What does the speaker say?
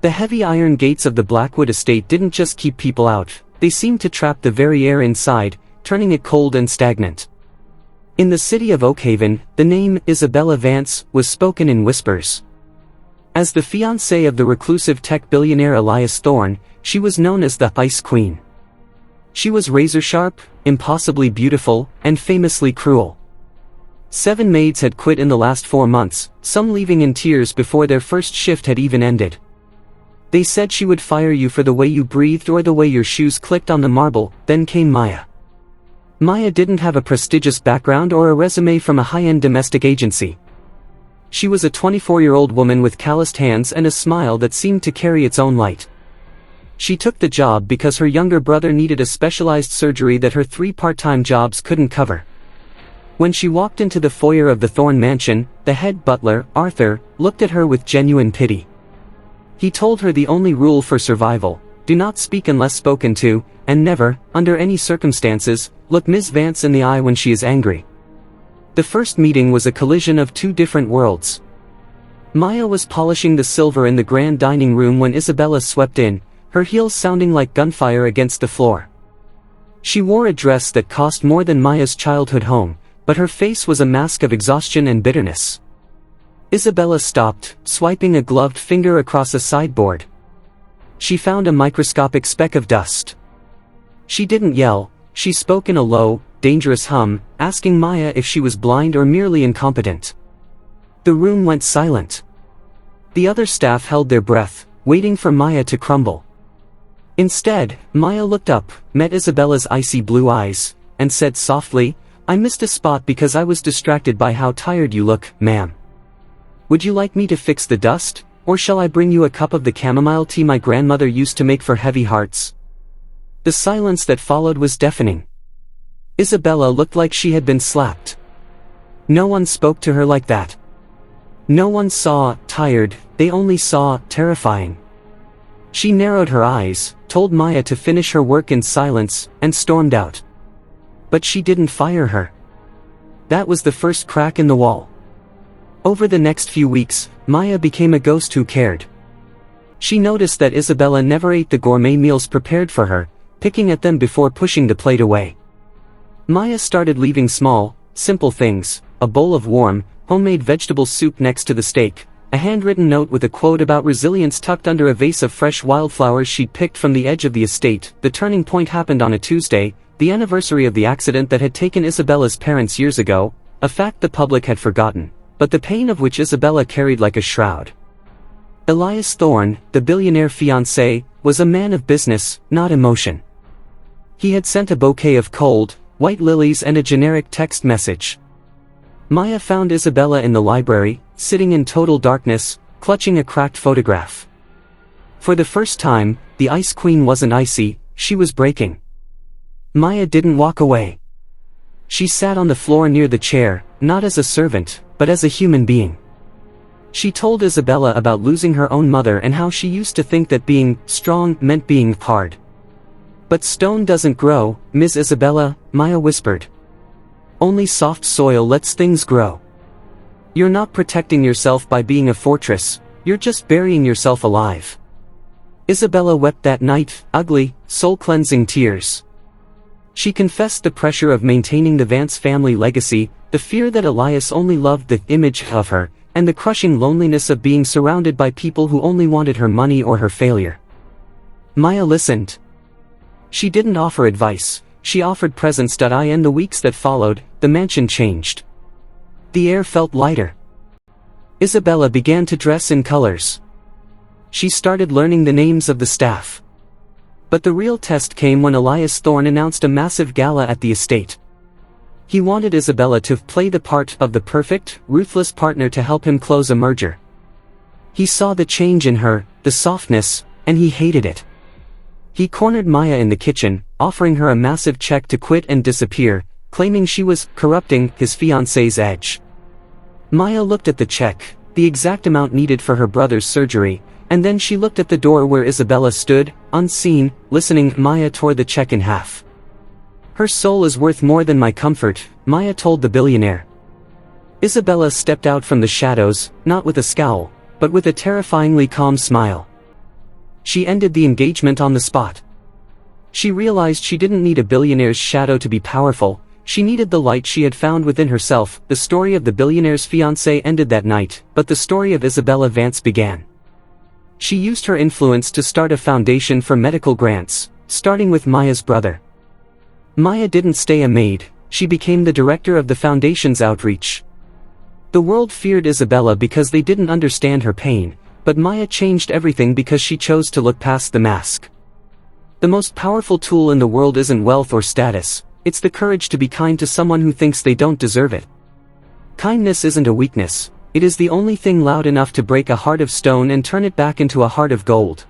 The heavy iron gates of the Blackwood estate didn't just keep people out, they seemed to trap the very air inside, turning it cold and stagnant. In the city of Oakhaven, the name Isabella Vance was spoken in whispers. As the fiancée of the reclusive tech billionaire Elias Thorne, she was known as the Ice Queen. She was razor-sharp, impossibly beautiful, and famously cruel. 7 maids had quit in the last 4 months, some leaving in tears before their first shift had even ended. They said she would fire you for the way you breathed or the way your shoes clicked on the marble. Then came Maya. Maya didn't have a prestigious background or a resume from a high-end domestic agency. She was a 24-year-old woman with calloused hands and a smile that seemed to carry its own light. She took the job because her younger brother needed a specialized surgery that her 3 part-time jobs couldn't cover. When she walked into the foyer of the Thorne mansion, the head butler, Arthur, looked at her with genuine pity. He told her the only rule for survival: do not speak unless spoken to, and never, under any circumstances, look Ms. Vance in the eye when she is angry. The first meeting was a collision of 2 different worlds. Maya was polishing the silver in the grand dining room when Isabella swept in, her heels sounding like gunfire against the floor. She wore a dress that cost more than Maya's childhood home, but her face was a mask of exhaustion and bitterness. Isabella stopped, swiping a gloved finger across a sideboard. She found a microscopic speck of dust. She didn't yell, she spoke in a low, dangerous hum, asking Maya if she was blind or merely incompetent. The room went silent. The other staff held their breath, waiting for Maya to crumble. Instead, Maya looked up, met Isabella's icy blue eyes, and said softly, "I missed a spot because I was distracted by how tired you look, ma'am. Would you like me to fix the dust, or shall I bring you a cup of the chamomile tea my grandmother used to make for heavy hearts?" The silence that followed was deafening. Isabella looked like she had been slapped. No one spoke to her like that. No one saw tired, they only saw terrifying. She narrowed her eyes, told Maya to finish her work in silence, and stormed out. But she didn't fire her. That was the first crack in the wall. Over the next few weeks, Maya became a ghost who cared. She noticed that Isabella never ate the gourmet meals prepared for her, picking at them before pushing the plate away. Maya started leaving small, simple things: a bowl of warm, homemade vegetable soup next to the steak, a handwritten note with a quote about resilience tucked under a vase of fresh wildflowers she'd picked from the edge of the estate. The turning point happened on a Tuesday, the anniversary of the accident that had taken Isabella's parents years ago, a fact the public had forgotten, but the pain of which Isabella carried like a shroud. Elias Thorne, the billionaire fiancé, was a man of business, not emotion. He had sent a bouquet of cold, white lilies and a generic text message. Maya found Isabella in the library, sitting in total darkness, clutching a cracked photograph. For the first time, the Ice Queen wasn't icy, she was breaking. Maya didn't walk away. She sat on the floor near the chair, not as a servant, but as a human being. She told Isabella about losing her own mother and how she used to think that being strong meant being hard. "But stone doesn't grow, Miss Isabella," Maya whispered. "Only soft soil lets things grow. You're not protecting yourself by being a fortress, you're just burying yourself alive." Isabella wept that night, ugly, soul-cleansing tears. She confessed the pressure of maintaining the Vance family legacy, the fear that Elias only loved the image of her, and the crushing loneliness of being surrounded by people who only wanted her money or her failure. Maya listened. She didn't offer advice, she offered presence. In the weeks that followed, the mansion changed. The air felt lighter. Isabella began to dress in colors. She started learning the names of the staff. But the real test came when Elias Thorne announced a massive gala at the estate. He wanted Isabella to play the part of the perfect, ruthless partner to help him close a merger. He saw the change in her, the softness, and he hated it. He cornered Maya in the kitchen, offering her a massive check to quit and disappear, claiming she was corrupting his fiancée's edge. Maya looked at the check, the exact amount needed for her brother's surgery, and then she looked at the door where Isabella stood, unseen, listening. Maya tore the check in half. "Her soul is worth more than my comfort," Maya told the billionaire. Isabella stepped out from the shadows, not with a scowl, but with a terrifyingly calm smile. She ended the engagement on the spot. She realized she didn't need a billionaire's shadow to be powerful, she needed the light she had found within herself. The story of the billionaire's fiancé ended that night, but the story of Isabella Vance began. She used her influence to start a foundation for medical grants, starting with Maya's brother. Maya didn't stay a maid, she became the director of the foundation's outreach. The world feared Isabella because they didn't understand her pain, but Maya changed everything because she chose to look past the mask. The most powerful tool in the world isn't wealth or status, it's the courage to be kind to someone who thinks they don't deserve it. Kindness isn't a weakness, it is the only thing loud enough to break a heart of stone and turn it back into a heart of gold.